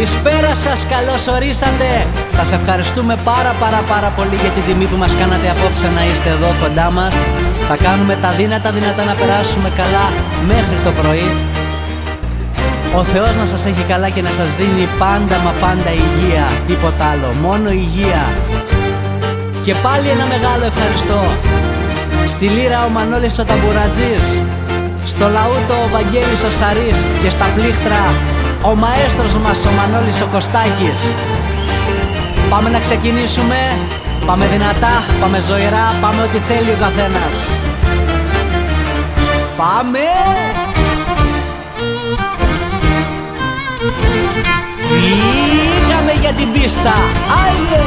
Καλησπέρα σας, καλώς ορίσατε. Σας ευχαριστούμε πάρα πολύ για την τιμή που μας κάνατε απόψε να είστε εδώ κοντά μας. Θα κάνουμε τα δυνατά να περάσουμε καλά μέχρι το πρωί. Ο Θεός να σας έχει καλά και να σας δίνει πάντα μα πάντα υγεία. Τίποτα άλλο, μόνο υγεία. Και πάλι ένα μεγάλο ευχαριστώ στη λύρα ο Μανώλης ο Ταμπουρατζής, στο λαούτο ο Βαγγέλης ο Σαρής και στα πλήχτρα ο μαέστρος μας ο Μανώλης ο Κωστάκης. Πάμε να ξεκινήσουμε. Πάμε δυνατά, πάμε ζωηρά, πάμε ό,τι θέλει ο καθένας. Πάμε! Φύγαμε για την πίστα. Άιε!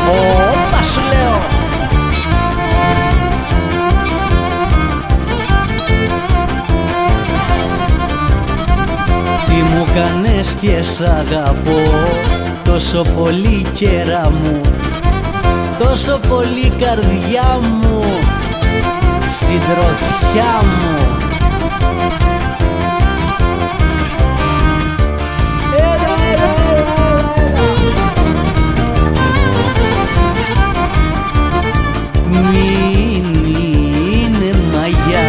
Όπα σου λέω. Τι μου κάνες και σ' αγαπώ τόσο πολύ, κέρα μου, τόσο πολύ, καρδιά μου, συντροφιά μου. Μην είναι μαγιά,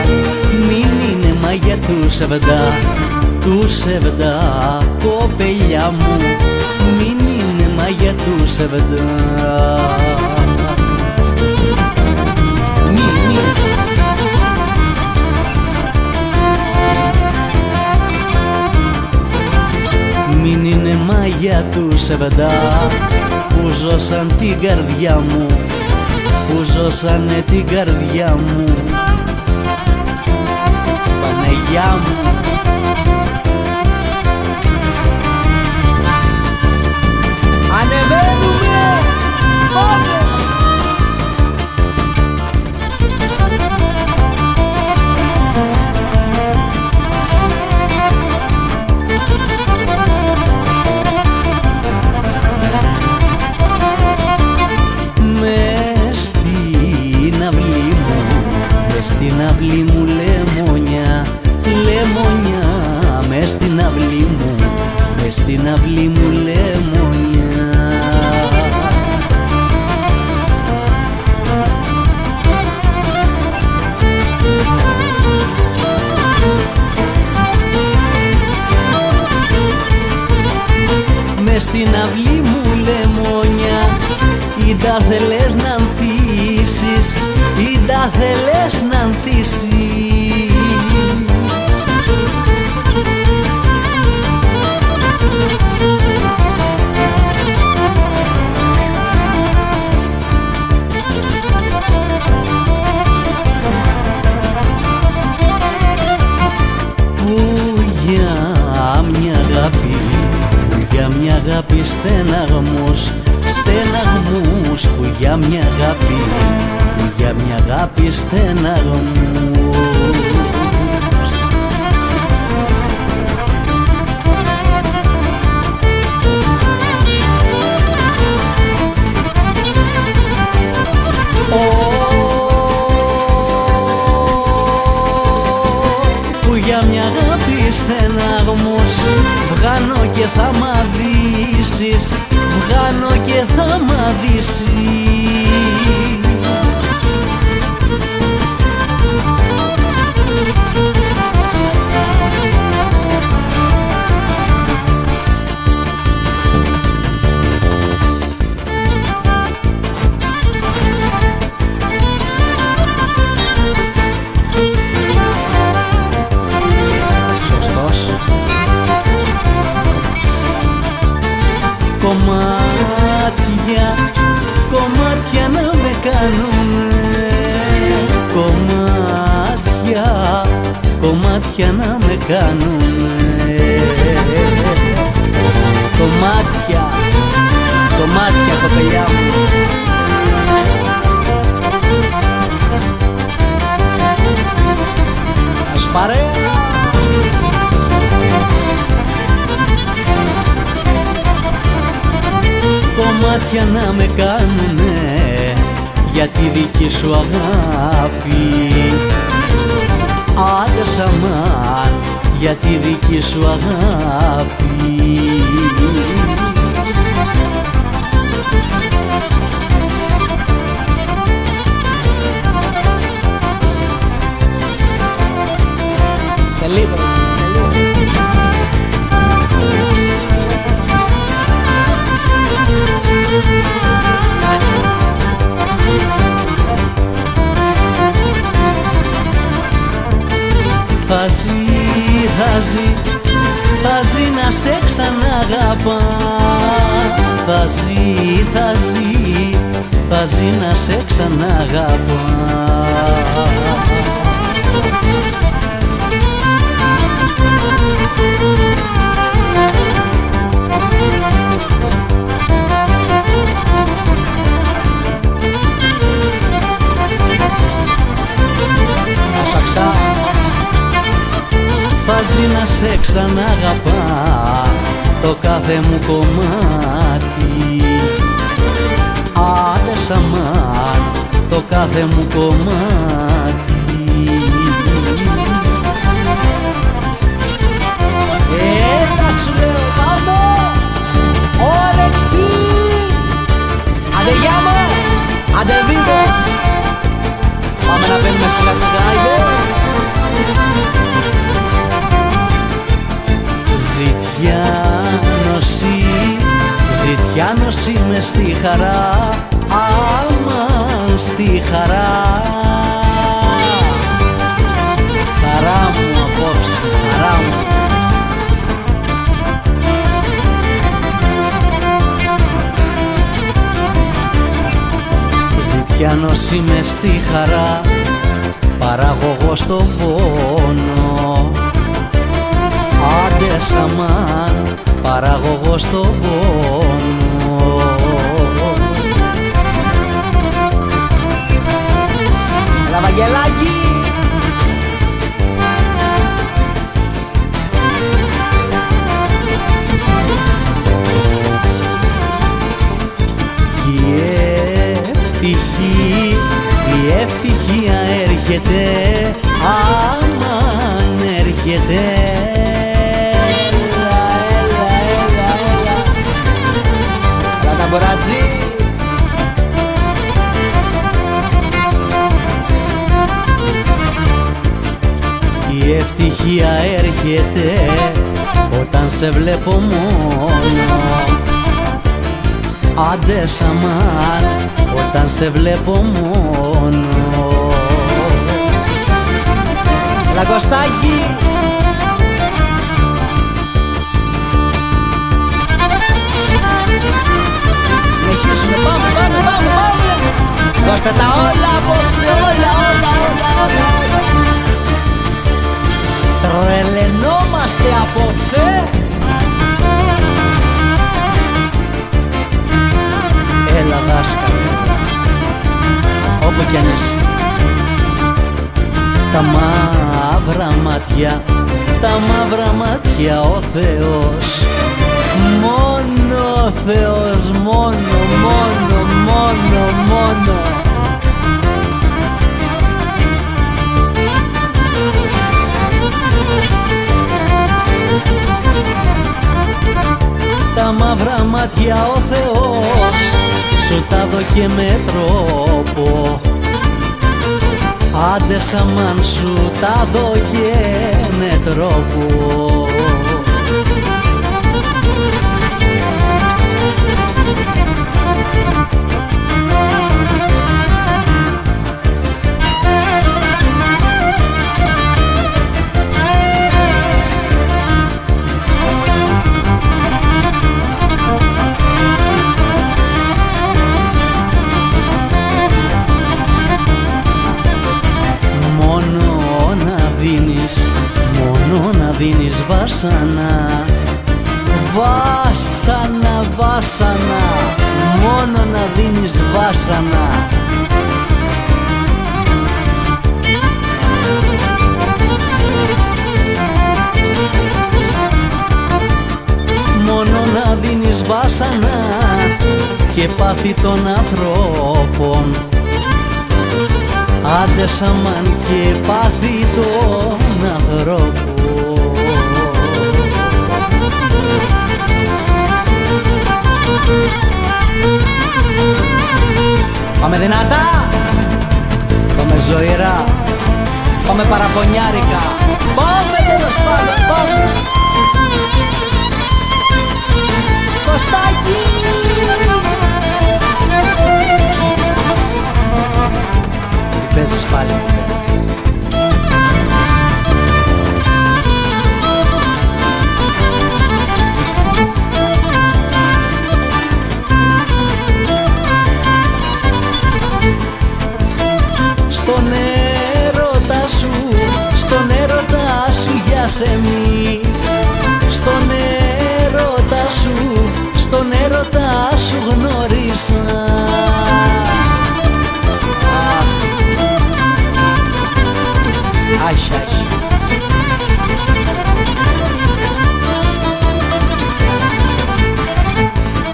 μην είναι μαγιά του σεβδά, κοπελιά μου, μην είναι μαγιά του σεβδά. Μην είναι μαγιά του σεβδά που ζώσαν την καρδιά μου, που ζώσανε την καρδιά μου, Παναγιά μου. Ανεβαίνουμε! Πάμε! Μες στην αυλή μου, μες στην αυλή μου λεμονιά, λεμονιά, μες στην αυλή μου, μες στην αυλή μου λεμονιά. Μες στην αυλή μου λεμονιά, ή τα θέλες να ανθίσεις, ή τα θέλες να ανθίσεις. Για μια αγάπη στεναγμούς, στεναγμούς, που για μια αγάπη, που για μια αγάπη στεναγμούς. Που για μια αγάπη στεναγμούς, βγάνω και θα μ' αδύσεις, βγάνω και θα μ' αδύσεις. Κομμάτια, κομμάτια να με κάνουνε, κομμάτια, κομμάτια να με κάνουνε. Κομμάτια, κομμάτια, κοπελιά μου. Ας παρέα. Κομμάτια να με κάνουνε για τη δική σου αγάπη. Άντε σαμάν, για τη δική σου αγάπη. Σε λίγο, σε λίγο. Θα ζει να σε ξαναγαπά. Θα ζει να σε ξαναγαπά. Θα ζει να σε ξαναγαπά το κάθε μου κομμάτι. Άντε σαμάν το κάθε μου κομμάτι. Έλα σου λέω, πάμε! Όρεξη! Άντε γεια μας! Άντε βίβες! Πάμε να μπαίνουμε σιγά σιγά, Ζητιάνωση μες στη χαρά, αμάν στη χαρά. Χαρά μου απόψε, χαρά μου. Ζητιάνωση μες στη χαρά, παραγωγός στον πόνο. Άντε σαμάν, παραγωγός στον πόνο. Έλα Βαγγελάκη! Η ευτυχία έρχεται, αμάν έρχεται. Μπορατζή. Η ευτυχία έρχεται όταν σε βλέπω μόνο. Άντε σαμάν όταν σε βλέπω μόνο. Λαγκοστάκι. Συνεχίσουμε, πάμε. Δώστε τα όλα απόψε, όλα. Τρελαινόμαστε απόψε. Έλα δάσκαλε, όπου κι αν είσαι. Τα μαύρα μάτια, ο Θεός. Μόνο ο Θεός, μόνο. Τα μαύρα μάτια ο Θεός σου τα δώκε με τρόπο. Άντε σαμάν σου τα δώκε με τρόπο. Μόνο να δίνεις βάσανα, μόνο να δίνεις βάσανα. Μόνο να δίνεις βάσανα και πάθη των ανθρώπων. Άντε σαμάν και πάθη των ανθρώπων. Πάμε δυνατά, πάμε ζωηρά, πάμε παραπονιάρικα, πάμε τέλος πάντων, πάμε. Κωστάκι! Τι παίζεις πάλι μου παίζεις? Στον έρωτα σου, στον έρωτα σου για σεμί. Στον έρωτα σου, στον έρωτα σου γνώρισα. Άχι, άχι.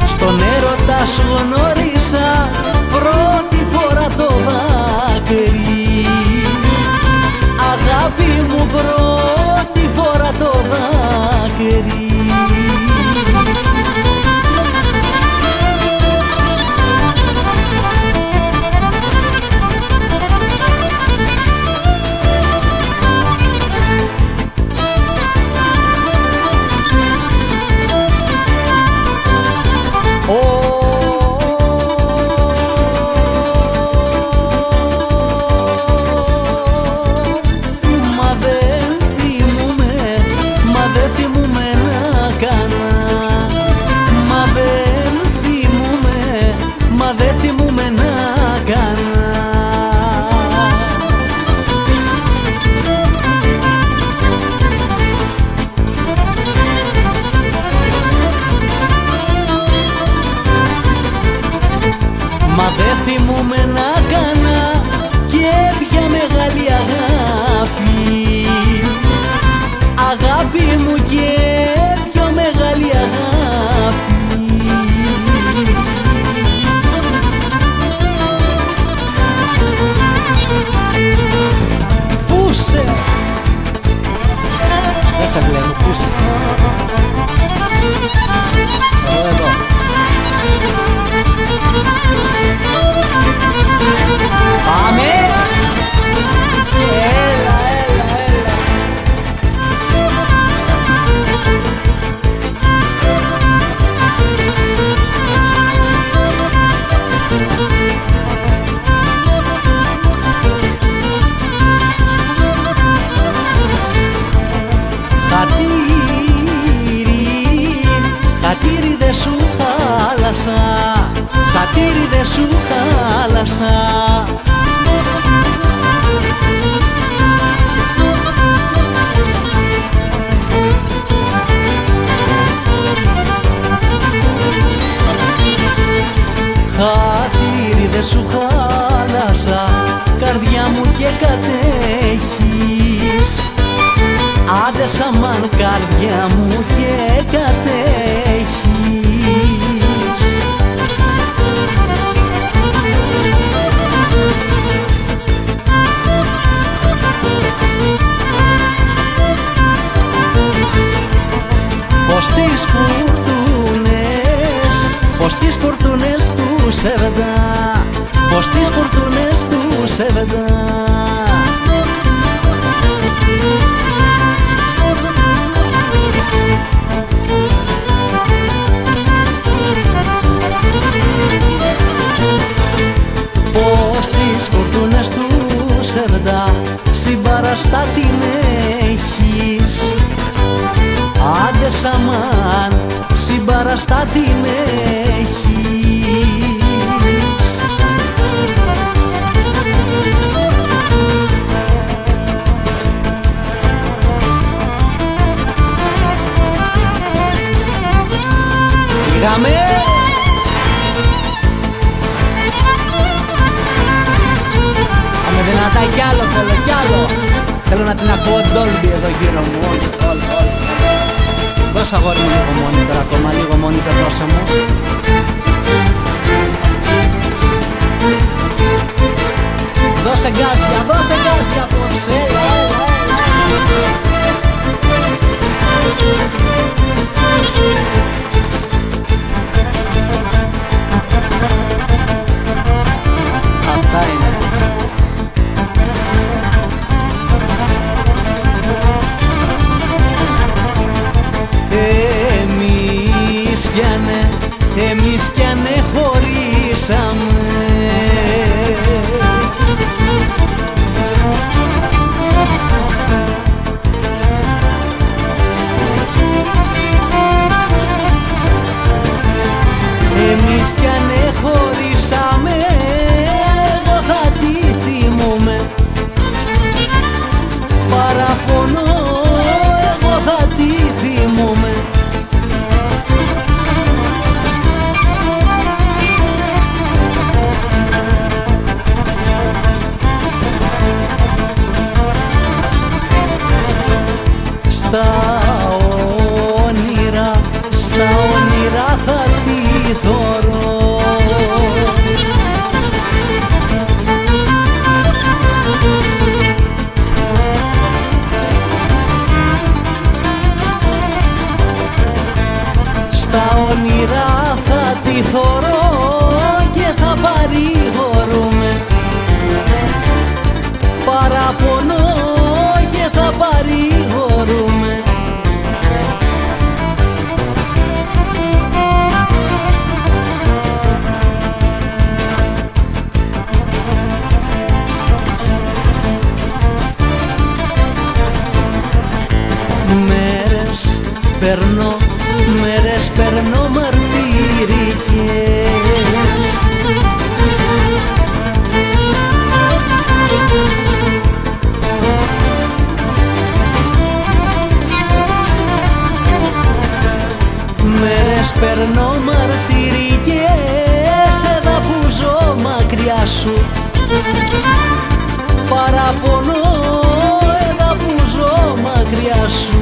Στον έρωτα σου γνώρισα πρώτη φορά το δάκρυ. Αγάπη μου πρώτη φορά το δάκρυ. Μα δεν θυμούμαι να κάνα και πια μεγάλη αγάπη. Αγάπη μου και πιο μεγάλη αγάπη. Πούσε! Δεν σε βλέπω, πούσε. Εδώ. Πάμε! Έλα, έλα, έλα. Χατήρι δε σου χάλασα. Χατήρι δε σου χάλασα. Χατήρι δε σου χάλασα. Καρδιά μου και κατέχεις. Άντε σαμάν καρδιά μου και κατέχεις. Πως τις φορτούνες του σεβδά. Πως τις φορτούνες του σεβδά. Πως τις φορτούνες του σεβδά συμπαραστά την έχεις. Άντε σαμάν συμπαραστά την έχεις. Πήγαμε! Πάμε δυνατά κι άλλο, θέλω κι άλλο. Θέλω να την ακούω Dolby εδώ γύρω μου. Όλοι. Δώσε αγόρι μου λίγο monitor ακόμα, λίγο monitor δώσε μου. Δώσε γκάζια απόψε. μέρες περνώ μαρτυρικές. Μέρες περνώ μαρτυρικές εδώ που ζω μακριά σου. Παραπονώ εδώ που ζω μακριά σου.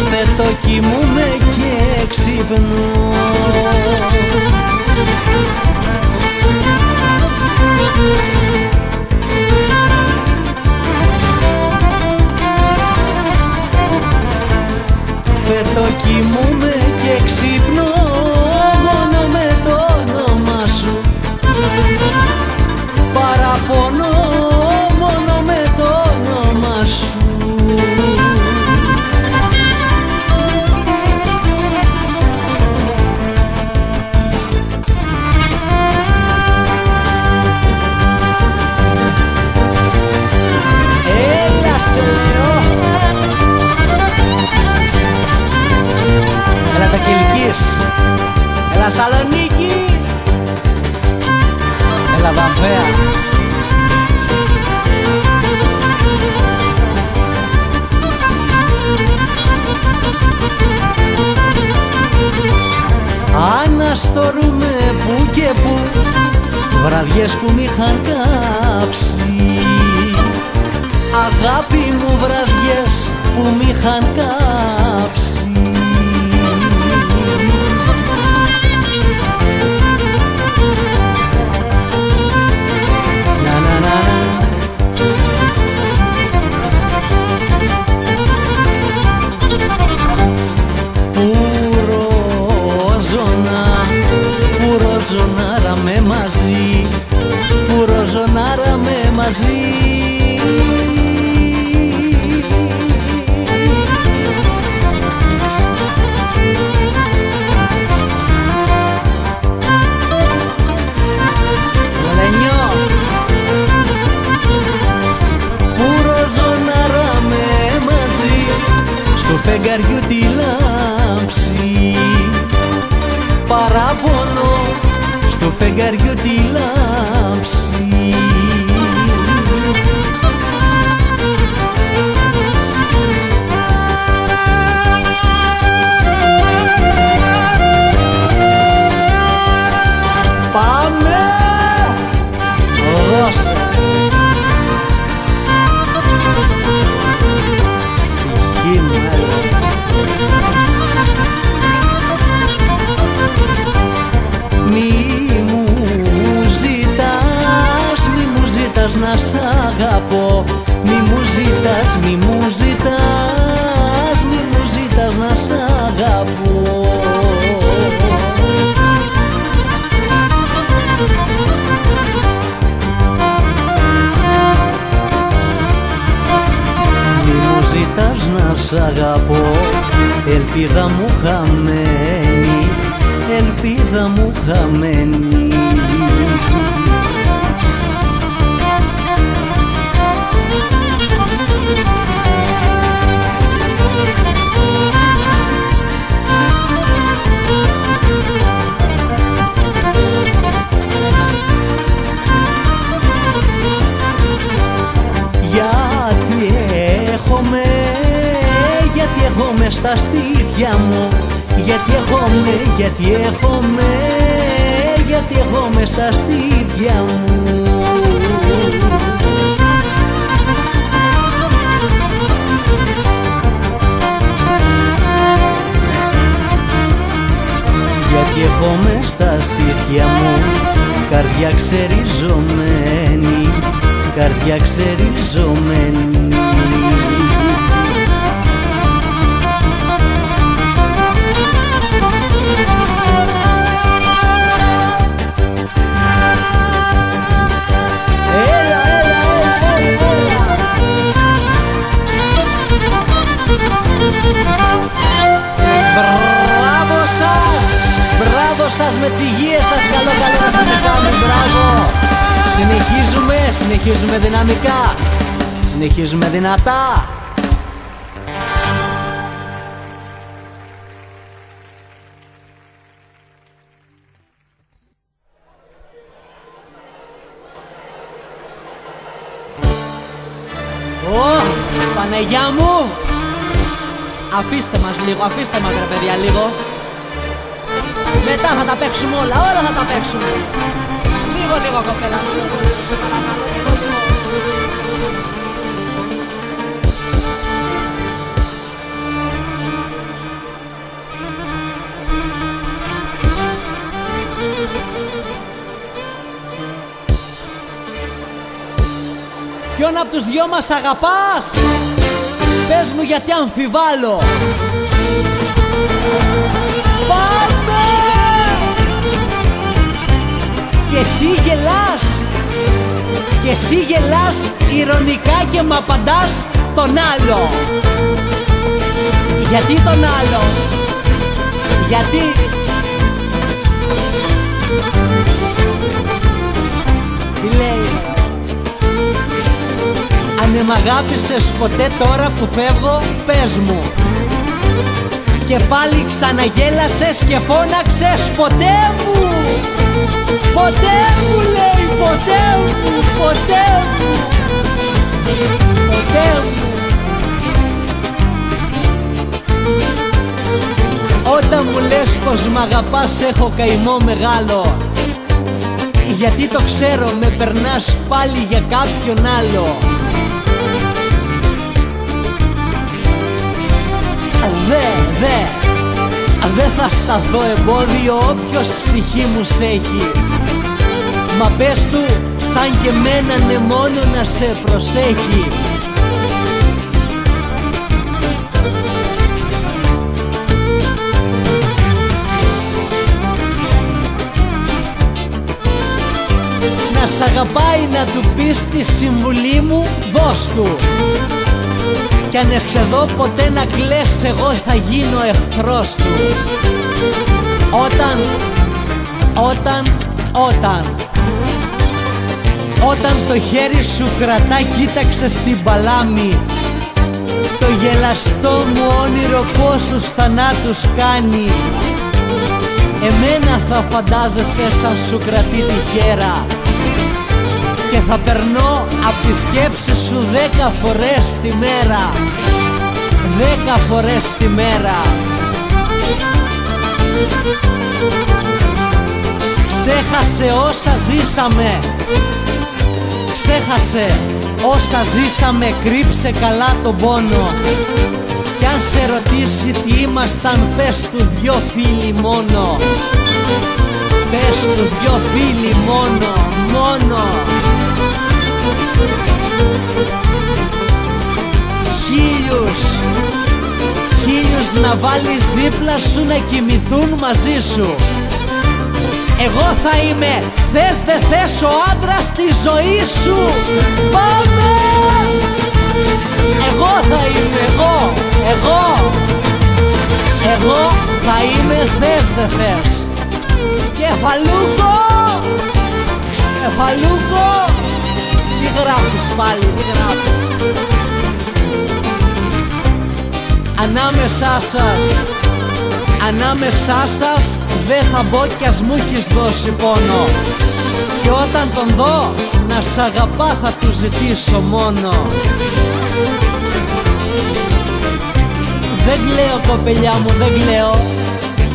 Φέτο κοιμούμαι και ξυπνώ. Φέτο κοιμούμαι και ξυπνώ μόνο με το όνομα σου. Παραπονώ μόνο με το όνομα σου. Έλα τα Κιλκής, έλα Σαλονίκη, έλα Βαφέα. Αναστορούμε που και που βραδιές που μ' είχαν κάψει. Αγάπη μου, βραδιές που μ' είχαν κάψει. Πουροζωνάρα με μαζί, πουροζωνάρα με μαζί. Πουροζωνάρα με μαζί, στο φεγγαριού τη λάμψη. Παράπονο στο φεγγαριού τη λάμψη. Πάμε! Δώσε! Ψυχή μου, να σ' αγαπώ. Μη μου ζητάς, μη μου ζητάς, μη μου ζητάς να σ' αγαπώ. Μη μου ζητάς να σ' αγαπώ, ελπίδα μου χαμένη, ελπίδα μου χαμένη. Γιατί έχομαι στα στήθια μου, γιατί έχομαι στα στήθια μου. Γιατί έχομαι στα στήθια μου, καρδιά ξεριζωμένη, καρδιά ξεριζωμένη. με τις υγείες σας, καλό να σας ευχάμαι, μπράβο. Συνεχίζουμε δυναμικά, συνεχίζουμε δυνατά. Παναγιά μου! Αφήστε μας λίγο, αφήστε μας ρε παιδιά λίγο. Μετά θα τα παίξουμε όλα θα τα παίξουμε. Λίγο κοπέλα. Ποιον απ' τους δυο μας αγαπάς? Πες μου γιατί αμφιβάλλω. Πάμε! Και εσύ γελάς ειρωνικά και μ' απαντάς τον άλλο. Γιατί τον άλλο? Γιατί? Τι λέει? Αν μ' αγάπησες ποτέ τώρα που φεύγω, πες μου. Και πάλι ξαναγέλασες και φώναξες ποτέ μου. Ποτέ μου λέει, ποτέ μου, ποτέ μου, ποτέ μου. Όταν μου λες πως μ' αγαπάς έχω καημό μεγάλο. Γιατί το ξέρω με περνάς πάλι για κάποιον άλλο. Δε θα σταθώ εμπόδιο όποιος ψυχή μου σ' έχει. Μα πες του σαν και μένα ναι μόνο να σε προσέχει. Να σ' αγαπάει να του πεις τη συμβουλή μου, δώσ' του. Κι αν σε δω ποτέ να κλαις, εγώ θα γίνω εχθρός του. Όταν το χέρι σου κρατά, κοίταξε στην παλάμη. Το γελαστό μου όνειρο πόσους θανάτους κάνει. Εμένα θα φαντάζεσαι σαν σου κρατεί τη χέρα. Και θα περνώ απ' τη σκέψη σου 10 φορές τη μέρα. 10 φορές τη μέρα. Ξέχασε όσα ζήσαμε. Ξέχασε όσα ζήσαμε. Κρύψε καλά τον πόνο. Κι αν σε ρωτήσει τι ήμασταν, πες του 2 φίλοι μόνο. Πες του 2 φίλοι μόνο. Μόνο. Χίλιους να βάλεις δίπλα σου να κοιμηθούν μαζί σου. Εγώ θα είμαι, θες δε θες, ο άντρας στη ζωή σου. Πάμε! Εγώ θα είμαι, εγώ θα είμαι, θες δε θες. Κεφαλούκο! Τι γράφεις πάλι, τι γράφεις? Ανάμεσά σας δεν θα μπω κι ας μου έχεις δώσει πόνο. Και όταν τον δω να σ' αγαπά θα του ζητήσω μόνο. Δεν κλαίω κοπελιά μου, δεν κλαίω.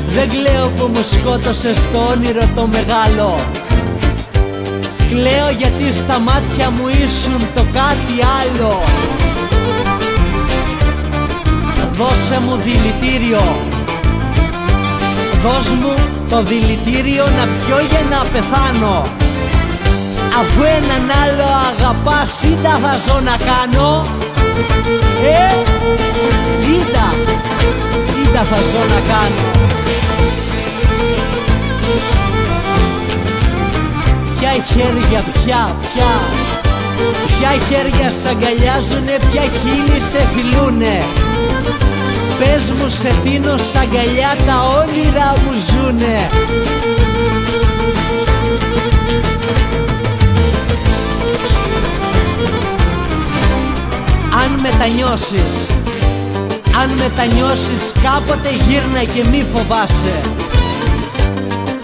Δεν κλαίω που μου σκότωσες το όνειρο το μεγάλο. Κλαίω γιατί στα μάτια μου ήσουν το κάτι άλλο. Δώσε μου δηλητήριο. Δώσ' μου το δηλητήριο να πιω για να πεθάνω. Αφού έναν άλλο αγαπάς, ήττα θα ζω να κάνω. Ήττα θα ζω να κάνω. Ποια χέρια, ποια χέρια σ' αγκαλιάζουνε, ποια χείλη σε φιλούνε. Πες μου σε τίνω σ' αγκαλιά, τα όνειρά μου ζουνε. Αν μετανιώσεις κάποτε γύρνα και μη φοβάσαι.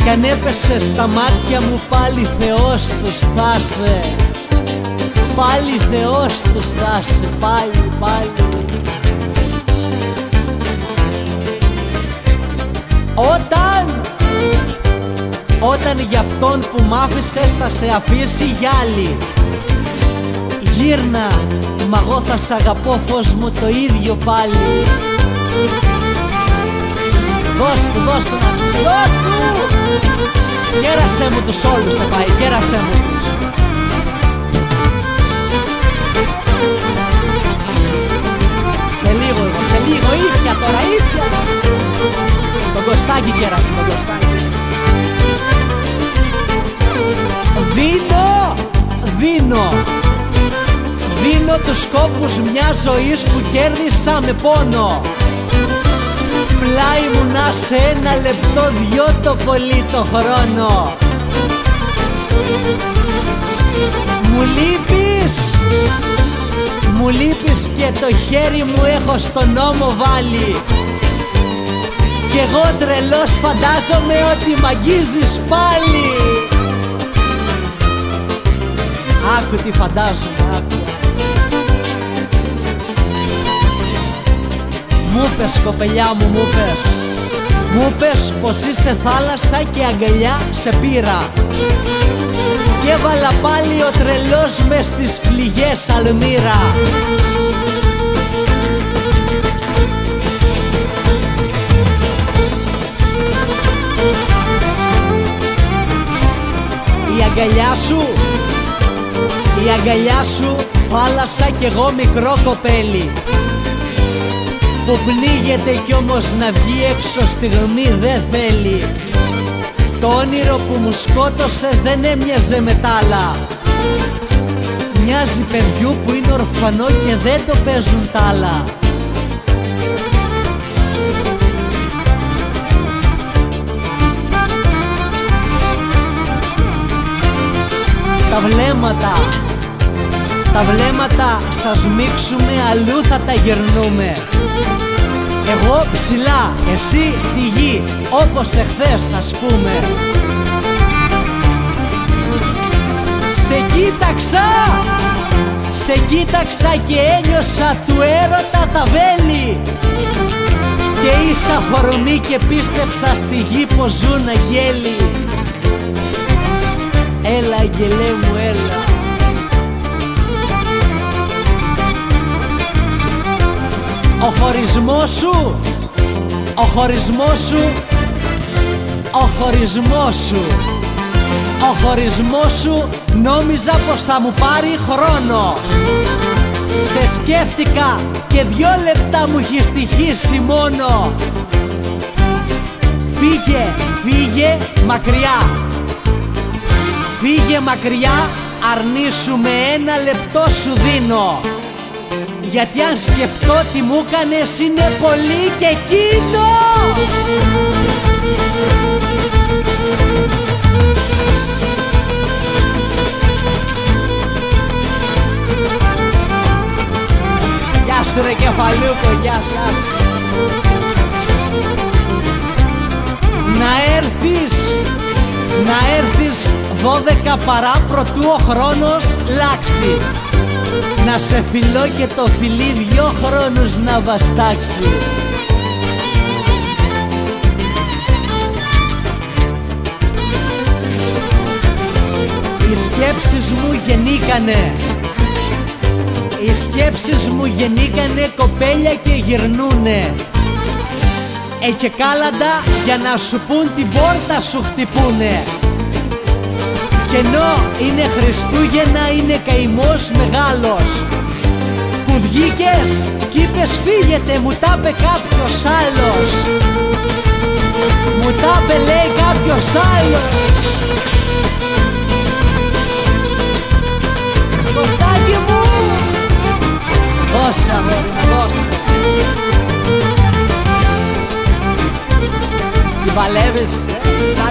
Κι αν έπεσε στα μάτια μου πάλι Θεός τους θάσε. Πάλι Θεός τους θάσε, πάλι. Όταν για αυτόν που μ' άφησες θα σε αφήσει για άλλη. Γύρνα, μα εγώ θα σ' αγαπώ φως μου το ίδιο πάλι. Δώσ' του, δώσ' του! Κέρασέ μου τους όλους θα πάει, κέρασέ μου τους. Σε λίγο, ήπια τώρα, ήπια. Το Κωστάκι κέρασε, το Κωστάκι. Δίνω τους σκόπους μιας ζωής που κέρδισα με πόνο. Πλάι μου να σε ένα λεπτό, δυο το πολύ το χρόνο. Μου λείπεις και το χέρι μου έχω στον νόμο βάλει. Κι εγώ τρελός φαντάζομαι ότι μ' αγγίζεις πάλι. Άκου τι φαντάζομαι, άκου. Μου πες κοπελιά μου, μου πες πως είσαι θάλασσα και αγκαλιά σε πήρα. Και έβαλα πάλι ο τρελός μες στις πληγές αλμύρα. Η αγκαλιά σου θάλασσα κι εγώ μικρό κοπέλι που πνίγεται κι όμως να βγει έξω στιγμή δεν θέλει. Το όνειρο που μου σκότωσες δεν έμοιαζε με τ' άλλα. Μοιάζει παιδιού που είναι ορφανό και δεν το παίζουν τ' άλλα. Τα βλέμματα σας μίξουμε, αλλού θα τα γερνούμε. Εγώ ψηλά, εσύ στη γη, όπως εχθές ας πούμε. Σε κοίταξα και ένιωσα του έρωτα τα βέλη. Και ίσα φορμή και πίστεψα στη γη πως ζουν αγγέλοι. Έλα αγγελέ μου, έλα. Ο χωρισμός σου νόμιζα πως θα μου πάρει χρόνο. Σε σκέφτηκα και 2 λεπτά μου έχει στοιχήσει μόνο. Φύγε μακριά. Φύγε μακριά, αρνήσου με 1 λεπτό σου δίνω. Γιατί αν σκεφτώ τι μου έκανες είναι πολύ και εκείνο. Γεια σου ρε κεφαλούκο, γεια σας. Να έρθεις 12 παρά προτού ο χρόνος λάξει. Να σε φιλώ και το φιλί 2 χρόνους να βαστάξει. Οι σκέψεις μου γεννήκανε κοπέλια και γυρνούνε. Και κάλαντα για να σου πουν την πόρτα σου χτυπούνε. Κι ενώ είναι Χριστούγεννα είναι καημός μεγάλος που βγήκες κι είπες φύγετε, μου τα είπε κάποιος άλλος. Μου τα είπε λέει κάποιος άλλος. Κωστάκι μου, δώσε αγόρι, δώσε. Βαλεύεις,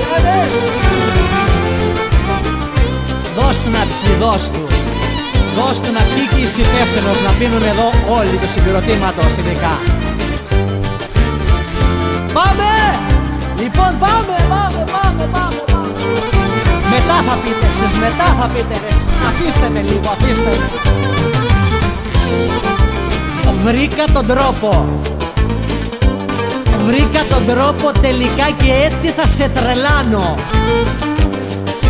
βαλεύεις. Δώσ' του να πιει, δώσ' του. Δώσ' του να πιει και είσαι υπεύθυνος να πίνουν εδώ όλοι του συγκροτήματος ειδικά. Πάμε! Λοιπόν πάμε. Μετά θα πείτε εσείς, μετά θα πείτε εσείς. Αφήστε με λίγο, αφήστε με. Βρήκα τον τρόπο. Βρήκα τον τρόπο τελικά και έτσι θα σε τρελάνω.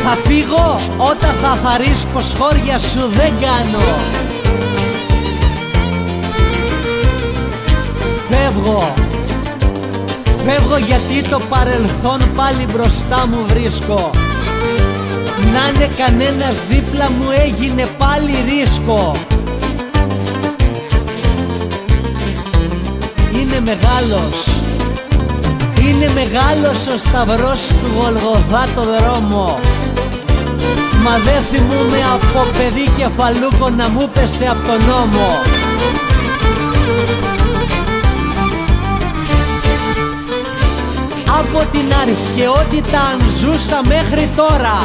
Θα φύγω όταν θα θαρρείς πως χώρια σου δεν κάνω. Φεύγω γιατί το παρελθόν πάλι μπροστά μου βρίσκω. Να είναι κανένας δίπλα μου έγινε πάλι ρίσκο. Είναι μεγάλος ο σταυρός του Γολγοθά το δρόμο. Μα δεν θυμούμαι από παιδί κεφαλούκο να μου πέσε από τον νόμο. Από την αρχαιότητα αν ζούσα μέχρι τώρα,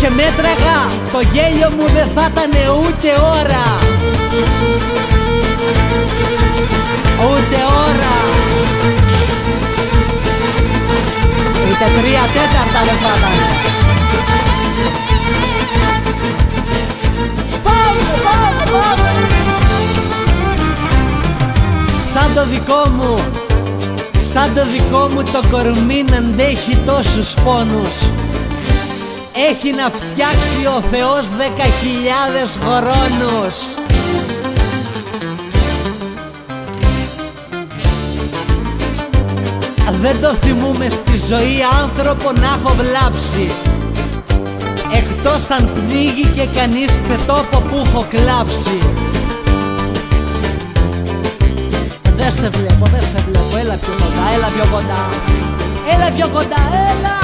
και μέτραγα το γέλιο μου δεν θα ήταν ούτε ώρα. Ούτε ώρα. Ούτε 3/4 δεν θα ήταν. Πάμε. Σαν το δικό μου το κορμί να αντέχει τόσους πόνους. Έχει να φτιάξει ο Θεός 10.000 χρόνους. Δεν το θυμούμαι στη ζωή άνθρωπο να έχω βλάψει, εκτός αν πνίγει και κανείς τε τόπο που έχω κλάψει. Δεν σε βλέπω, έλα πιο κοντά, έλα πιο κοντά, έλα.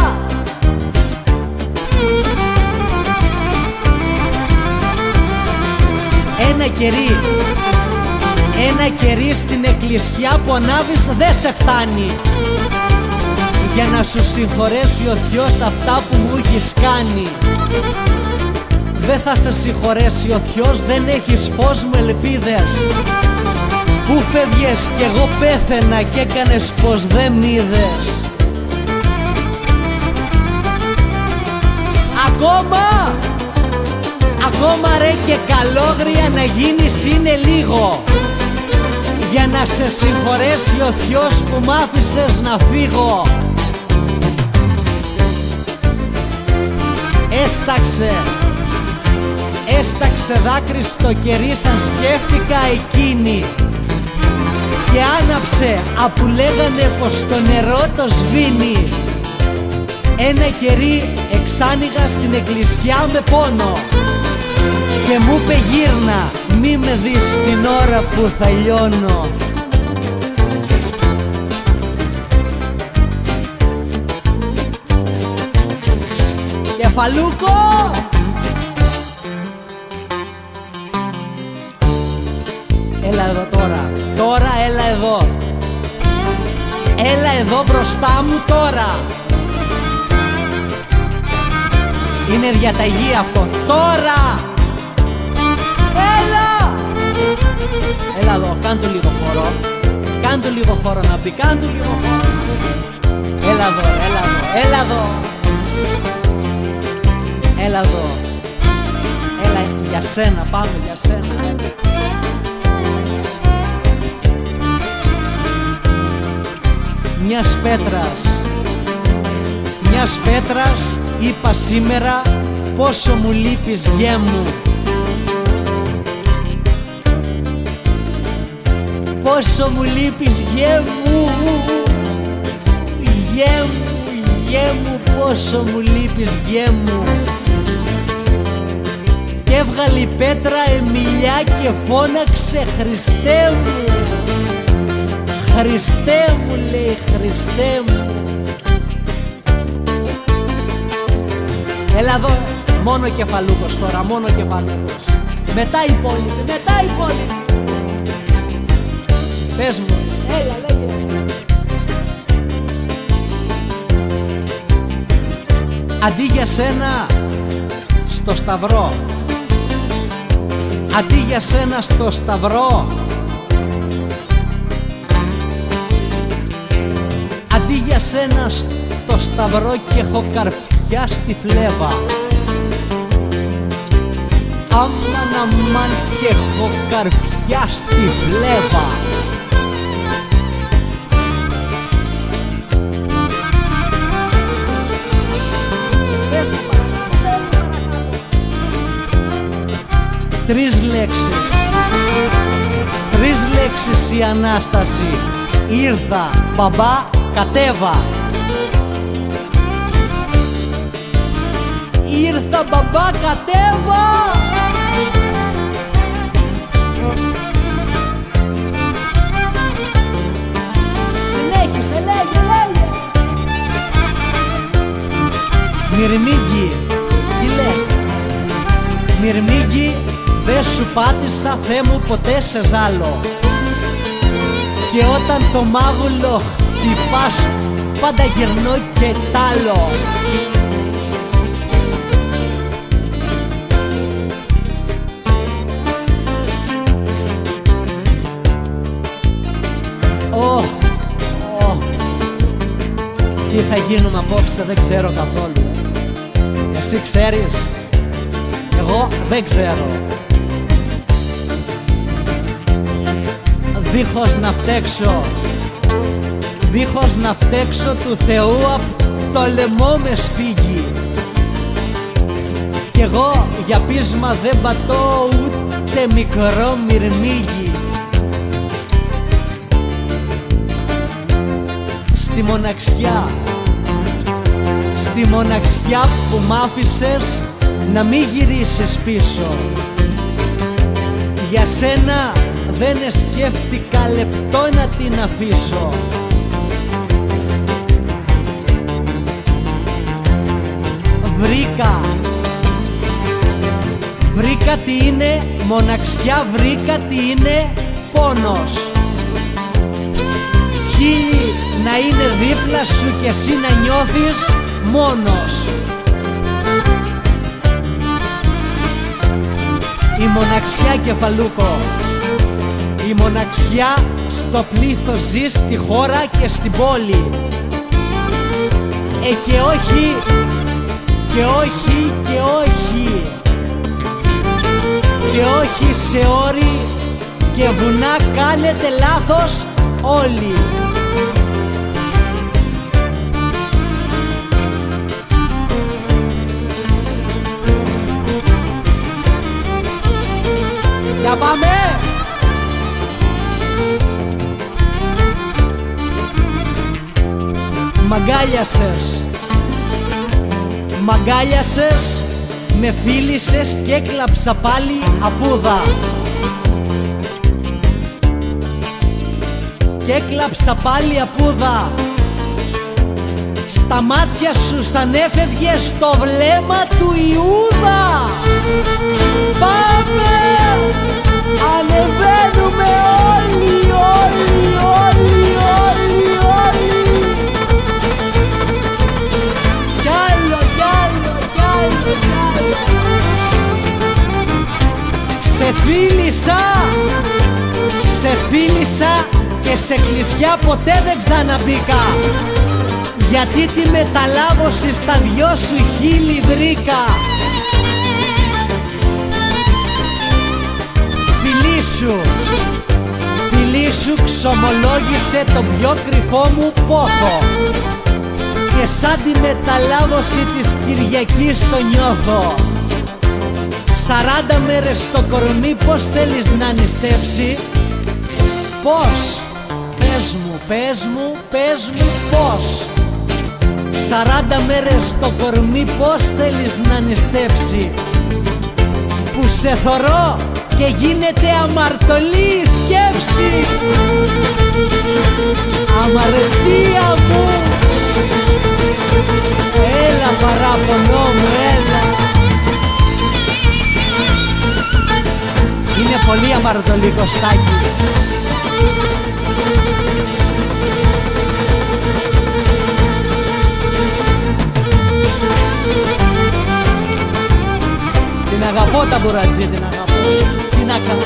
Ένα κερί στην εκκλησιά που ανάβεις δεν σε φτάνει για να σου συγχωρέσει ο Θεός αυτά που μου έχεις κάνει. Δεν θα σε συγχωρέσει ο Θεός, δεν έχεις φως μου ελπίδες. Πού φεύγες κι εγώ πέθαινα κι έκανες πως δεν μ' είδες. Ακόμα ρε και καλόγρια να γίνεις είναι λίγο για να σε συγχωρέσει ο Θεός που μ' άφησες να φύγω. Έσταξε δάκρυ στο κερί σαν σκέφτηκα εκείνη και άναψε απ' λέγανε πως το νερό το σβήνει. Ένα κερί εξάνοιγα στην εκκλησιά με πόνο και μου είπε γύρνα, μη με δεις την ώρα που θα λιώνω. Κεφαλούκο! Έλα εδώ τώρα έλα εδώ. Έλα εδώ μπροστά μου τώρα. Είναι διαταγή αυτό. Τώρα! Έλα εδώ, κάν' του λίγο χώρο. Κάν' του λίγο χώρο να πει, κάν' του λίγο χώρο. Έλα εδώ. Έλα για σένα, πάμε για σένα. Μιας πέτρας είπα σήμερα πόσο μου λείπεις γέ μου. Πόσο μου λείπεις γέ μου. Γέ μου, πόσο μου λείπεις γέ μου. Και έβγαλε η πέτρα Εμιλιά και φώναξε Χριστέ μου. Χριστέ μου λέει, Χριστέ μου. Έλα εδώ, μόνο κεφαλούκος τώρα, μόνο κεφαλούκος. Μετά η υπόλοιπη. Πες μου, έλα λέγε. Αντί για σένα στο σταυρό, αντί για σένα στο σταυρό, αντί για σένα στο σταυρό κι έχω καρφιά στη φλέβα. Αμάν αμάν κι έχω καρφιά στη φλέβα. Τρεις λέξεις η Ανάσταση. Ήρθα, μπαμπά, κατέβα. Ήρθα, μπαμπά, κατέβα. Συνέχισε, λέγε. Μυρμήγκι, τι λες? Μυρμήγκι, δε σου πάτησα, Θεέ μου, ποτέ σε ζάλο. Και όταν το μάγουλο χτυπάς, πάντα γυρνώ και τάλω. Τι θα γίνουμε απόψε δεν ξέρω καθόλου. Εσύ ξέρεις? Εγώ δεν ξέρω. Δίχως να φταίξω του Θεού απ' το λαιμό με σφίγγει. Κι εγώ για πείσμα δεν πατώ ούτε μικρό μυρμήγκι. Στη μοναξιά που μ' άφησες να μην γυρίσεις πίσω. Για σένα δεν σκέφτηκα λεπτό να την αφήσω. Βρήκα τι είναι μοναξιά, βρήκα τι είναι πόνος. Χίλιοι να είναι δίπλα σου και εσύ να νιώθεις μόνος. Η μοναξιά, κεφαλούκο, η μοναξιά στο πλήθος ζει στη χώρα και στην πόλη. Και όχι, και όχι, και όχι, και όχι σε όρη και βουνά, κάνετε λάθος όλοι. Για πάμε! Μαγκάλιασες, με φίλησες και έκλαψα πάλι απούδα. Και έκλαψα πάλι απούδα. Στα μάτια σου σαν έφευγες στο βλέμμα του Ιούδα. Πάμε! Ανεβαίνουμε όλοι, όλοι, όλοι, όλοι, όλοι. Κι άλλο, κι άλλο, κι άλλο, κι άλλο. Σε φίλησα και σε κλεισιά ποτέ δεν ξαναμπήκα. Γιατί τη μεταλάβωση στα δυο σου χείλη βρήκα. Φιλί σου ξομολόγησε το πιο κρυφό μου πόθο. Και σαν τη μεταλάβωση της Κυριακής το νιώθω. 40 μέρες το κορμί πως θέλεις να νηστέψει? Πώς? Πες μου, πες μου, πες μου πώς. 40 μέρες το κορμί πως θέλεις να νηστέψει? Που σε θωρώ και γίνεται αμαρτωλή η σκέψη. Αμαρτία μου, έλα παράπονο μου, έλα. Είναι πολύ αμαρτωλή, Κωστάκη. Την αγαπώ τα μπουρατζή, την αγαπώ. Τι να κάνω.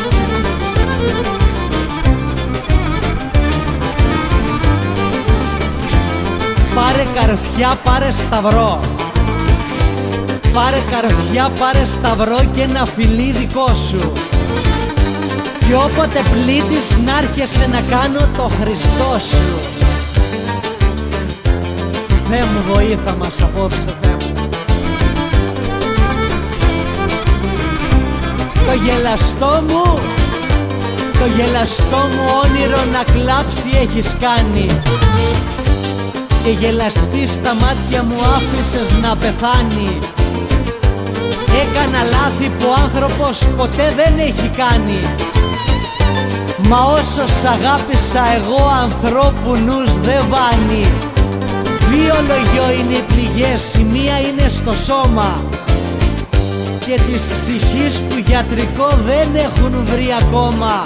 Πάρε καρφιά, πάρε σταυρό. Πάρε καρφιά, πάρε σταυρό και ένα φιλί δικό σου. Κι όποτε πλήττεις να έρχεσαι να κάνω το Χριστό σου. Θεέ μου, βοήθα μας απόψε, Θεέ μου. Το γελαστό μου όνειρο να κλάψει έχεις κάνει. Και γελαστή στα μάτια μου άφησες να πεθάνει. Έκανα λάθη που ο άνθρωπος ποτέ δεν έχει κάνει. Μα όσο σ' αγάπησα εγώ ανθρώπου νους δεν βάνει. Δύο λογιό είναι οι πληγές, η μία είναι στο σώμα και της ψυχής που γιατρικό δεν έχουν βρει ακόμα.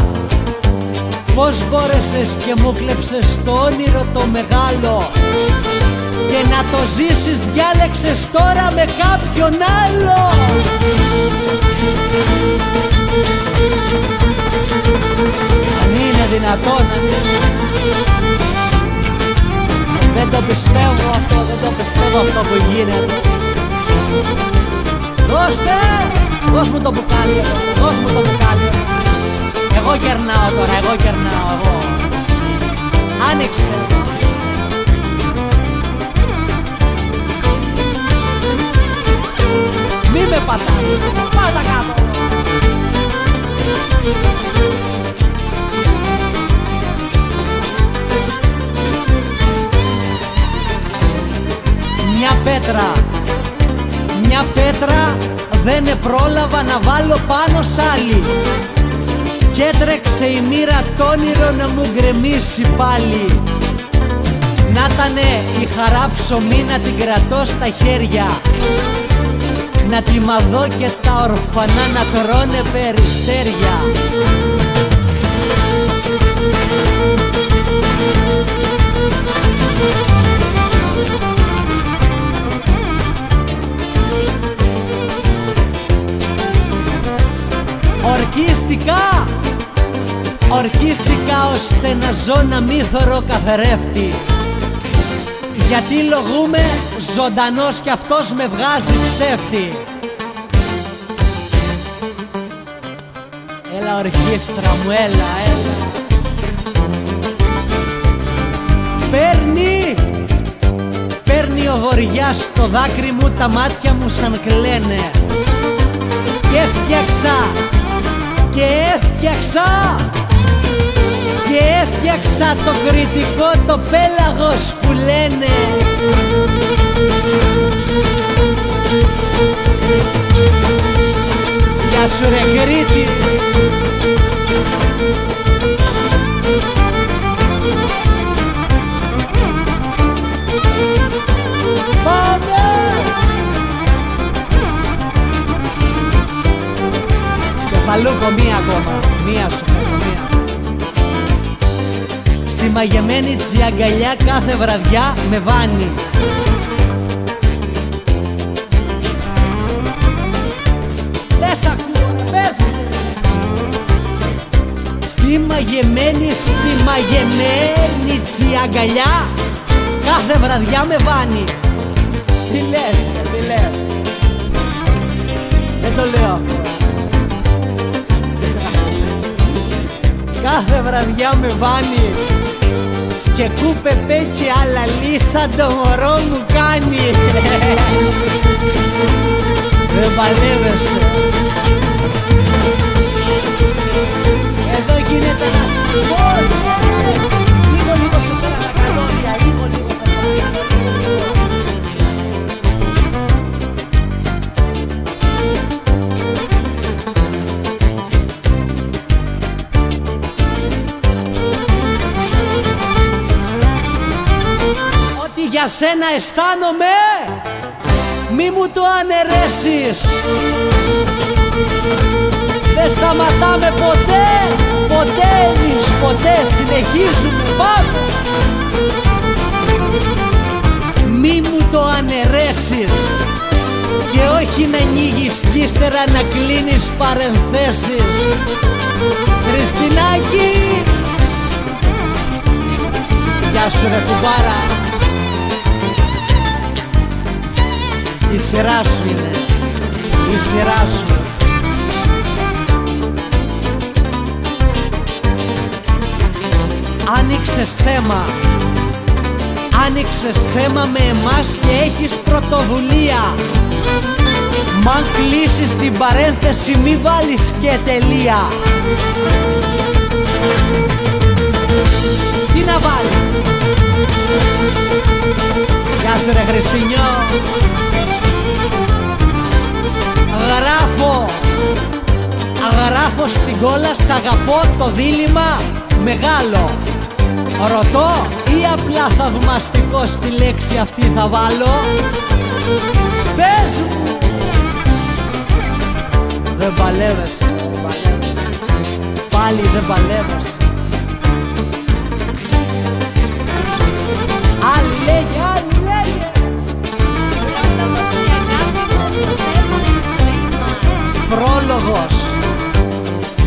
Πώς μπόρεσες και μου κλέψες το όνειρο το μεγάλο και να το ζήσεις διάλεξες τώρα με κάποιον άλλο. Αν είναι δυνατόν. Δεν το πιστεύω αυτό, δεν το πιστεύω αυτό που γίνεται. Δώσ' μου το μπουκάλι εδώ, δώσ' μου το μπουκάλι εδώ. Εγώ γερνάω τώρα, εγώ γερνάω, εγώ. Άνοιξε. Μη με πατάς, πάτα κάτω. Μια πέτρα δεν πρόλαβα να βάλω πάνω σ' άλλη. Κι έτρεξε η μοίρα τ' όνειρο να μου γκρεμίσει πάλι. Να ήτανε η χαρά ψωμί να την κρατώ στα χέρια, να τη μαδώ και τα ορφανά να τρώνε περιστέρια. Ορκίστηκα ώστε να ζω να μη θωρώ καθρέφτη. Γιατί λογούμε ζωντανός κι αυτός με βγάζει ψεύτη. Έλα ορχήστρα μου, έλα. Παίρνει ο βοριάς το δάκρυ μου, τα μάτια μου σαν κλαίνε. Και έφτιαξα το κριτικό το πέλαγος που λένε. Γεια σου ρε Κρήτη. Πάμε! Κεφαλούκο μία ακόμα, μία σου μία. Στη μαγεμένη τσιαγκαλιά κάθε βραδιά με βάνει. Δεν σ' ακούω ρε, πες μου. Στη μαγεμένη τσιαγκαλιά κάθε βραδιά με βάνει. Τι λες, τι λες. Δεν το λέω αυτό. Κάθε βραδιά με βάνει και κούπε και αλαλή σαν το μωρό μου κάνει. Δεν παλεύεσαι. Εδώ γίνεται ένας πόλος. Λίγο πιο πέρα τα καλώρια, λίγο πιο πέρα τα καλώρια. Για σένα αισθάνομαι, μη μου το αναιρέσεις. Δεν σταματάμε ποτέ, ποτέ εμείς, ποτέ συνεχίζουμε, πάμε. Μη μου το αναιρέσεις και όχι όχι να ανοίγεις κι ύστερα να κλείνεις παρενθέσεις. Χριστινάκη! Γεια σου ρε κουμπάρα. Η σειρά σου είναι, η σειρά σου. Άνοιξες θέμα, άνοιξες θέμα με εμάς και έχεις πρωτοβουλία. Μ' αν κλείσεις την παρένθεση μη βάλεις και τελεία. Τι να βάλει? Γεια σου ρε Χριστινιό. Γράφω στην κόλλα σ' αγαπώ το δίλημμα μεγάλο. Ρωτώ ή απλά θαυμαστικό στη λέξη αυτή θα βάλω? Πες μου. Δεν παλεύεσαι, πάλι δεν παλεύεσαι. Άλλη λέγε, άλλη λέγε. Πρόλογος η αγάπη μας στο θέμα η ζωή μας.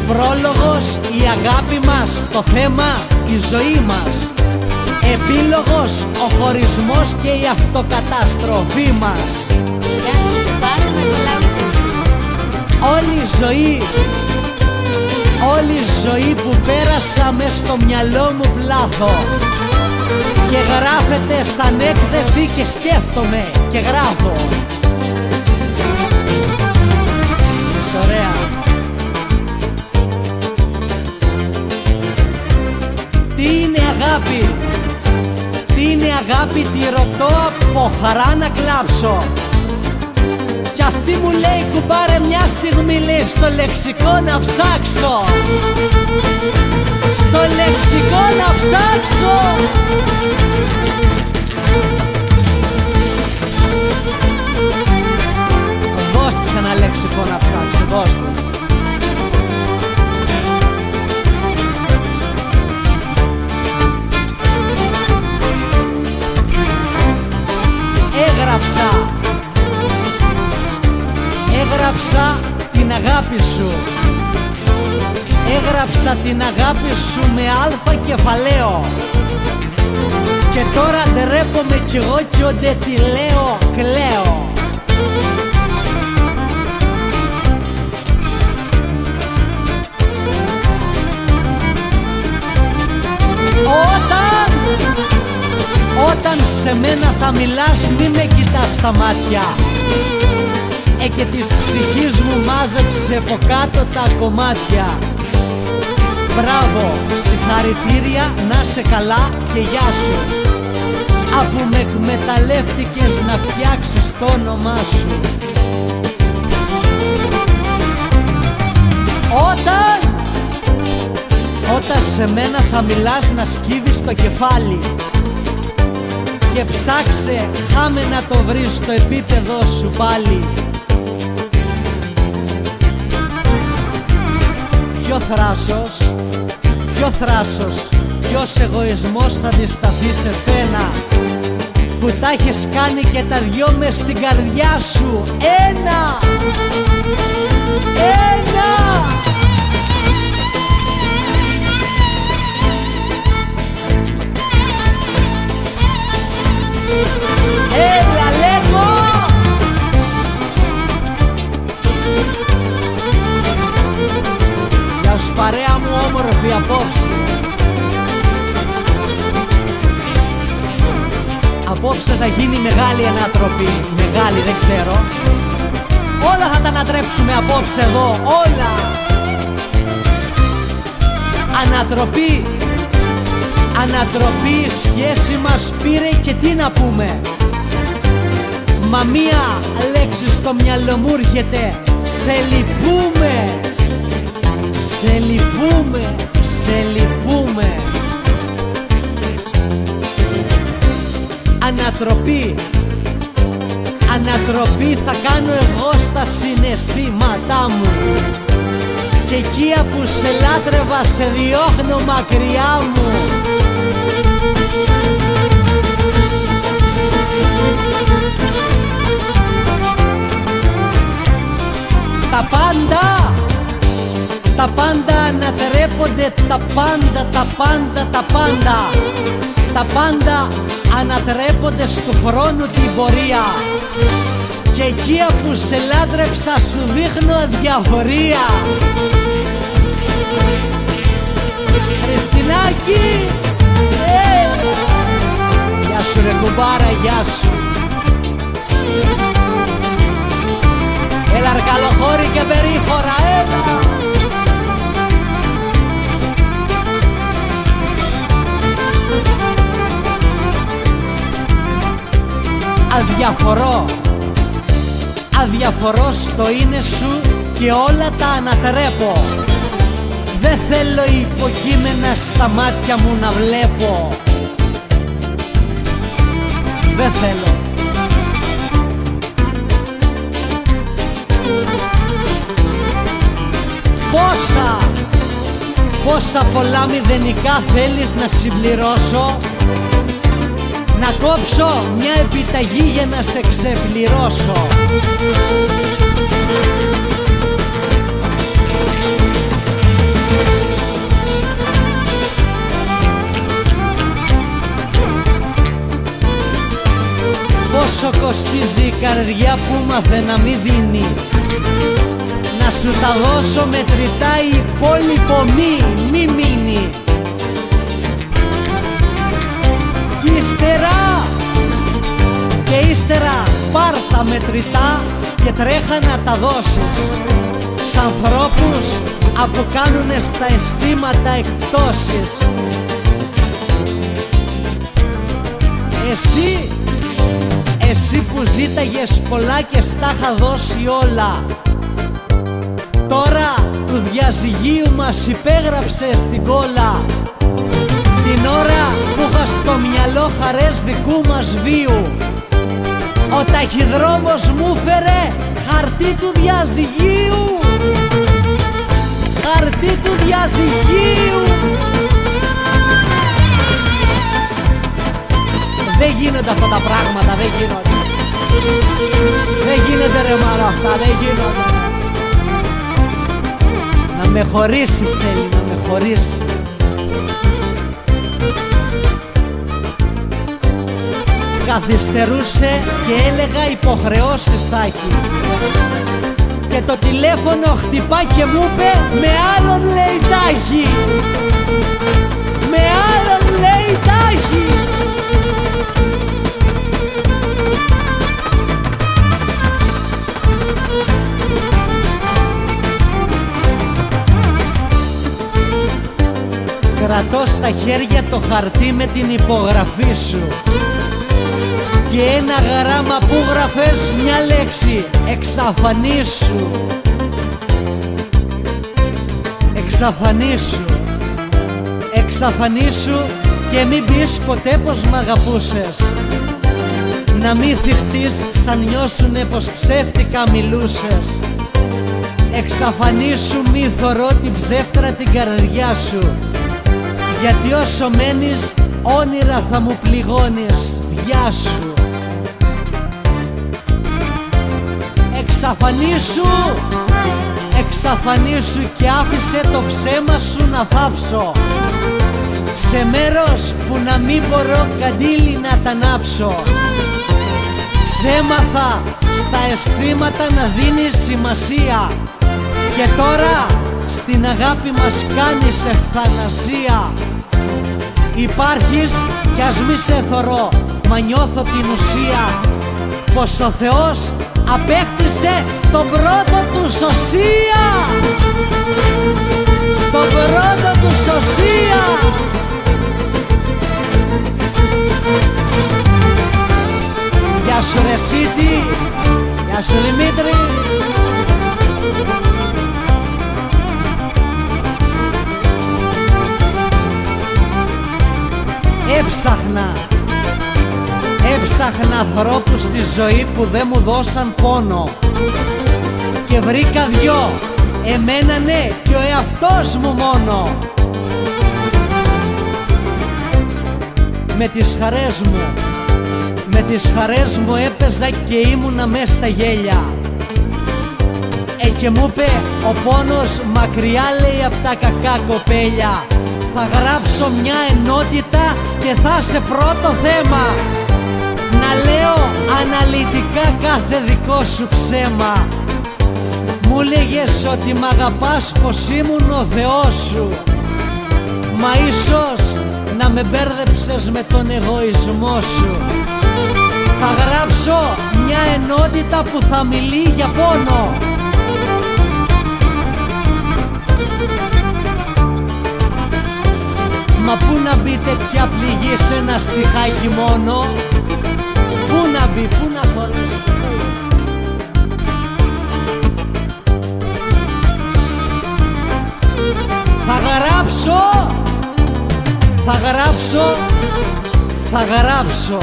Πρόλογος η αγάπη μας το θέμα η ζωή μας. Επίλογος ο χωρισμός και η αυτοκαταστροφή μας. Γεια σου κουμπάρα με το λαούτε σου. Όλη η ζωή που πέρασα μες στο μυαλό μου πλάθω. Και γράφεται σαν έκθεση και σκέφτομαι και γράφω. Είσαι ωραία. Τι είναι αγάπη? Τι είναι αγάπη? Τη ρωτώ από χαρά να κλάψω. Κι αυτή μου λέει κουμπάρε μια στιγμή λέει στο λεξικό να ψάξω. Στο λεξικό να ψάξω. Δώσ' της ένα λεξικό να ψάξω, δώσ' της. Έγραψα την αγάπη σου. Έγραψα την αγάπη σου με αλφα κεφαλαίο. Και τώρα ντρέπομαι κι εγώ κι όντε τη λέω κλαίω. Όταν σε μένα θα μιλάς μη με κοιτάς στα μάτια. Και της ψυχής μου μάζεψε από κάτω τα κομμάτια. Μπράβο, συγχαρητήρια, να σε καλά και γεια σου. Αφού με εκμεταλλεύτηκες να φτιάξεις το όνομά σου. Όταν σε μένα θα μιλάς να σκύβεις το κεφάλι. Και ψάξε, χάμε να το βρεις στο επίπεδο σου πάλι. Ποιο θράσος, ποιος εγωισμός θα αντισταθεί σε σένα που τα έχεις κάνει και τα δυο μες στην καρδιά σου. Ένα! Έλα λέγω! Γεια σου παρέα μου όμορφη απόψε. Απόψε θα γίνει μεγάλη ανατροπή. Μεγάλη δεν ξέρω. Όλα θα τα ανατρέψουμε απόψε εδώ. Όλα. Ανατροπή η σχέση μας πήρε και τι να πούμε. Μα μία λέξη στο μυαλό μου έρχεται. Σε λυπούμε. Σε λυπούμε. Σε λυπούμε. Ανατροπή θα κάνω εγώ στα συναισθήματά μου. Και εκεί που σε λάτρευα σε διώχνω μακριά μου. Τα πάντα, τα πάντα ανατρέπονται, τα πάντα, τα πάντα, τα πάντα. Τα πάντα ανατρέπονται στο χρόνο την πορεία. Και εκεί που σε λάτρεψα σου δείχνω αδιαφορία. Χριστινάκη, γεια σου ρε κουμπάρα, γεια σου. Έλα Αρκαλοχώρη και Περίχωρα, έλα. Αδιαφορώ, αδιαφορώ στο είναι σου και όλα τα ανατρέπω. Δεν θέλω υποκείμενα στα μάτια μου να βλέπω. Δεν θέλω. Πόσα πολλά μηδενικά θέλεις να συμπληρώσω? Να κόψω μια επιταγή για να σε ξεπληρώσω. Πόσο κοστίζει η καρδιά που μάθε να μη δίνει? Να σου τα δώσω μετρητά, υπόλοιπο μη μείνει. Και ύστερα πάρ' τα μετρητά και τρέχα να τα δώσεις σ' ανθρώπους που κάνουνε στα αισθήματα εκπτώσεις. Εσύ που ζήταγες πολλά και στα είχα δώσει όλα, τώρα του διαζυγίου μας υπέγραψες την κόλλα. Την ώρα που είχα στο μυαλό χαρές δικού μας βίου, ο ταχυδρόμος μου φέρε χαρτί του διαζυγίου. Χαρτί του διαζυγίου. Δεν γίνονται αυτά τα πράγματα, δεν γίνονται. Δεν γίνεται ρε μάρα αυτά, δεν γίνονται. Να με χωρίσει θέλει, να με χωρίσει. Καθυστερούσε και έλεγα υποχρεώσεις θα έχει. Και το τηλέφωνο χτυπά και μου είπε με άλλον λέει τάχει. Με άλλον λέει τάχει. Κρατώ στα χέρια το χαρτί με την υπογραφή σου και ένα γράμμα που γράφες μια λέξη, εξαφανίσου. Εξαφανίσου. Εξαφανίσου και μην πεις ποτέ πως μ' αγαπούσες. Να μη θυχτείς σαν νιώσουνε πως ψεύτικα μιλούσες. Εξαφανίσου, μη θωρώ την ψεύτρα την καρδιά σου, γιατί όσο μένεις όνειρα θα μου πληγώνεις. Γεια σου. Εξαφανίσου. Εξαφανίσου και άφησε το ψέμα σου να θάψω σε μέρος που να μην μπορώ καντήλι να τα ανάψω. Σ' έμαθα στα αισθήματα να δίνεις σημασία και τώρα στην αγάπη μας κάνεις ευθανασία. Υπάρχεις κι ας μη σε θωρώ, μα νιώθω την ουσία πως ο Θεός απέκτησε τον πρώτο του σωσία. Τον πρώτο του σωσία. Γεια σου ρε Σίτη. Γεια σου Δημήτρη. Έψαχνα ανθρώπους στη ζωή που δεν μου δώσαν πόνο και βρήκα δυο, εμένα ναι και ο εαυτός μου μόνο. Με τις χαρές μου έπαιζα και ήμουνα μες στα γέλια. και μου είπε ο πόνος μακριά, λέει, απ' τα κακά κοπέλια. Θα γράψω μια ενότητα και θα σε πρώτο θέμα να λέω αναλυτικά κάθε δικό σου ψέμα. Μου λέγες ότι μ' αγαπάς, πως ήμουν ο Θεός σου, μα ίσως να με μπέρδεψες με τον εγωισμό σου. Θα γράψω μια ενότητα που θα μιλεί για πόνο. Μα πού να μπει τέτοια πληγή σε ένα στιχάκι μόνο? Πού να μπει, πού να χωρίσει? Θα γράψω, θα γράψω, θα γράψω.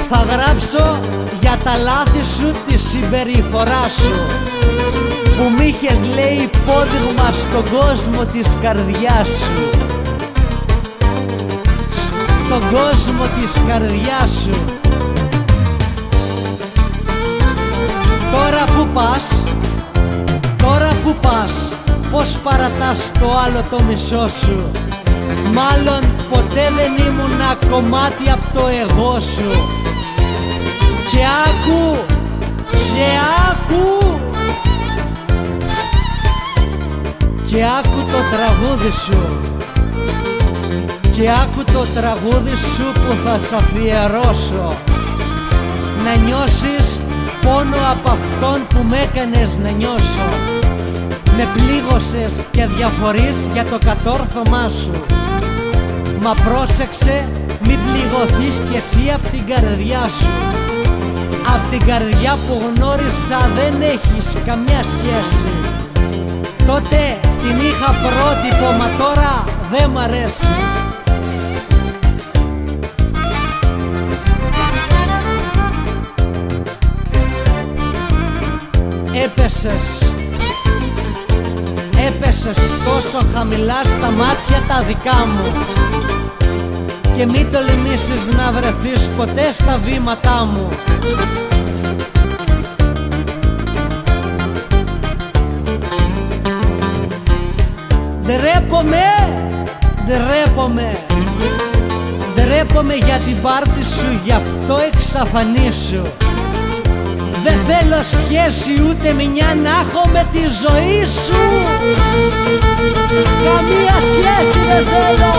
Θα γράψω για τα λάθη σου, τη συμπεριφορά σου, που μ' είχες, λέει, υπόδειγμα στον κόσμο της καρδιάς σου. Στον κόσμο της καρδιάς σου. Τώρα που πας, τώρα που πας, πως παρατάς το άλλο το μισό σου? Μάλλον ποτέ δεν ήμουν κομμάτι απ' το εγώ σου. Και άκου, και άκου, και άκου το τραγούδι σου, και άκου το τραγούδι σου που θα σ' αφιερώσω, να νιώσεις πόνο από αυτόν που με έκανες να νιώσω. Με πλήγωσες και διαφορείς για το κατόρθωμά σου, μα πρόσεξε μην πληγωθείς κι εσύ απ' την καρδιά σου. Απ' την καρδιά που γνώρισα δεν έχεις καμιά σχέση. Τότε την είχα πρότυπο, μα τώρα δεν μ' αρέσει. Έπεσες, έπεσες τόσο χαμηλά στα μάτια τα δικά μου, και μην τολμήσεις να βρεθείς ποτέ στα βήματά μου. Ντρέπομαι, ντρέπομαι, ντρέπομαι για την πάρτι σου, γι' αυτό εξαφανίσου. Δεν θέλω σχέση ούτε μια να έχω με τη ζωή σου. Καμία σχέση δεν θέλω.